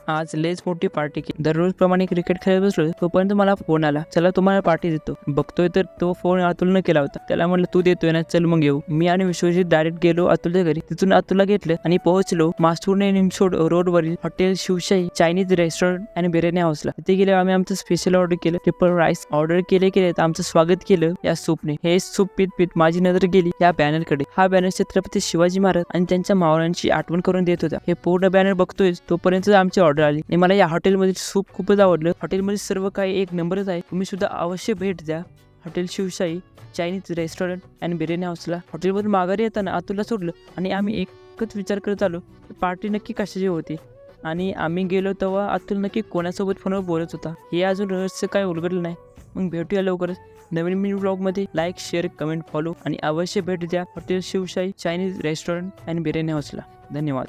आज लयच मोठी पार्टी केली. दररोज प्रमाणे क्रिकेट खेळत बसलो तोपर्यंत मला फोन आला, चला तुम्हाला पार्टी देतो. बघतोय तर तो फोन अतुलनं केला होता. त्याला म्हणलं तू देतोय ना, चल मग येऊ. मी आणि विश्वजित डायरेक्ट गेलो अतुलच्या घरी. तिथून अतुलला घेतलं आणि पोहोचलो मासुर्णे निमसोड रोडवरील हॉटेल शिवशाही चायनीज रेस्टॉरंट आणि बिर्याणी हाऊसला. तिथे गेले आम्ही आमचं स्पेशल ऑर्डर केलं. ट्रिपल राईस ऑर्डर केले तर आमचं स्वागत केलं या सूपने. हे सूप पीत पीत माझी नजर गेली या बॅनरकडे. हा बॅनर छत्रपती शिवाजी महाराज आणि त्यांच्या मावळ्यांची आठवण करून देत होता. हे पूर्ण बॅनर बघतोय तोपर्यंत आमची ऑर्डर आली आणि मला या हॉटेलमधील सूप खूपच आवडलं. हॉटेलमध्ये सर्व काही एक नंबरच आहे. तुम्ही सुद्धा अवश्य भेट द्या hotel Shivshahi Chinese restaurant and biryani हाऊसला. हॉटेलमधून माघारी येताना अतुलला सोडलं आणि आम्ही एकच विचार करत आलो, पार्टी नक्की कशाची होती आणि आम्ही गेलो तेव्हा अतुल नक्की कोणासोबत फोनवर बोलत होता हे अजून रहस्य काय उलगडलं नाही. मग भेटूया लवकरच नवीन मिनी ब्लॉगमध्ये. लाईक, शेअर, कमेंट, फॉलो आणि अवश्य भेट द्या hotel Shivshahi Chinese restaurant and biryani हाऊसला. धन्यवाद.